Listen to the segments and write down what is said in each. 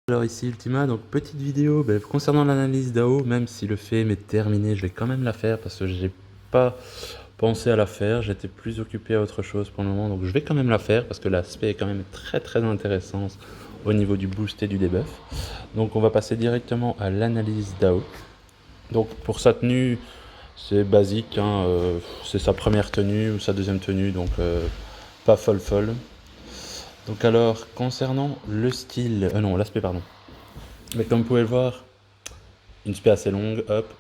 Alors ici Ultima, donc petite vidéo concernant l'analyse d'AO, même si le film est terminé, je vais quand même la faire parce que j'ai pas pensé à la faire, j'étais plus occupé à autre chose pour le moment, donc je vais quand même la faire parce que l'aspect est quand même très intéressant au niveau du boost et du debuff. Donc on va passer directement à l'analyse d'AO. Donc pour sa tenue, c'est basique, hein, c'est sa première tenue ou sa deuxième tenue, donc pas folle. Donc alors, concernant le style, non, l'aspect pardon. Mais comme vous pouvez le voir, une spé assez longue, hop.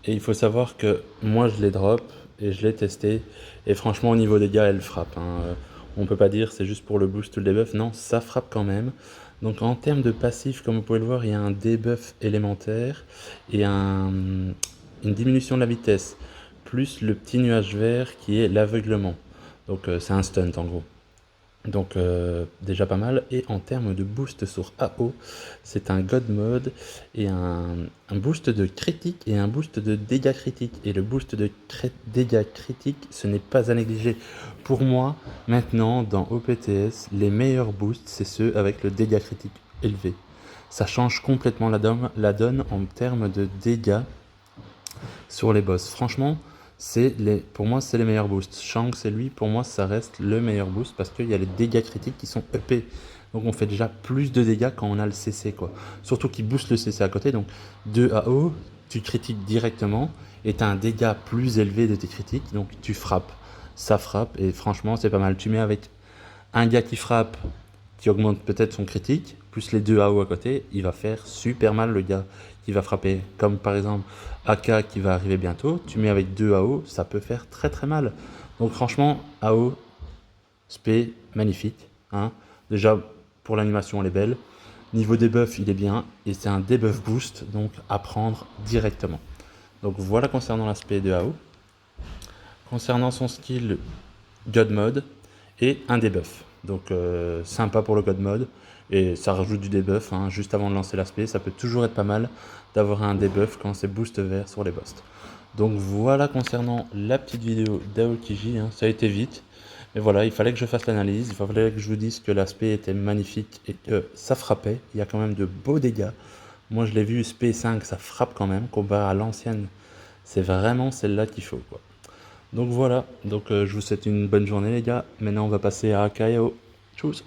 Et il faut savoir que moi je l'ai drop et je l'ai testé. Et franchement, au niveau dégâts, elle frappe, hein. On peut pas dire c'est juste pour le boost ou le debuff. Non, ça frappe quand même. Donc en termes de passif, comme vous pouvez le voir, il y a un debuff élémentaire et une diminution de la vitesse. Plus le petit nuage vert qui est l'aveuglement. Donc c'est un stunt en gros. Donc déjà pas mal. Et en termes de boost sur AO, c'est un God Mode et un boost de critique et un boost de dégâts critiques. Et le boost de dégâts critiques, ce n'est pas à négliger. Pour moi, maintenant, dans OPTS, les meilleurs boosts, c'est ceux avec le dégât critique élevé. Ça change complètement la donne en termes de dégâts sur les boss. Franchement, pour moi, c'est les meilleurs boosts. Shanks c'est lui, pour moi, ça reste le meilleur boost parce qu'il y a les dégâts critiques qui sont EP. Donc on fait déjà plus de dégâts quand on a le CC, quoi. Surtout qu'il booste le CC à côté, donc 2 AO, tu critiques directement et tu as un dégât plus élevé de tes critiques, donc tu frappes. Ça frappe et franchement, c'est pas mal. Tu mets avec un gars qui frappe, qui augmente peut-être son critique, plus les 2 AO à côté, il va faire super mal le gars qui va frapper. Comme par exemple AK qui va arriver bientôt, tu mets avec 2 AO, ça peut faire très mal. Donc franchement, AO, SP, magnifique, hein. Déjà, pour l'animation, elle est belle. Niveau debuff, il est bien. Et c'est un debuff boost, donc à prendre directement. Donc voilà concernant l'aspect de AO. Concernant son skill God Mode et un debuff. Donc sympa pour le God Mode. Et ça rajoute du debuff, hein, juste avant de lancer l'aspect. Ça peut toujours être pas mal d'avoir un debuff quand c'est boost vert sur les boss. Donc voilà concernant la petite vidéo d'Aokiji, hein, ça a été vite. Mais voilà, il fallait que je fasse l'analyse, il fallait que je vous dise que l'aspect était magnifique et que ça frappait. Il y a quand même de beaux dégâts. Moi je l'ai vu, SP5, ça frappe quand même, comparé à l'ancienne. C'est vraiment celle-là qu'il faut, quoi. Donc voilà, donc je vous souhaite une bonne journée les gars. Maintenant on va passer à KO. Tchuss.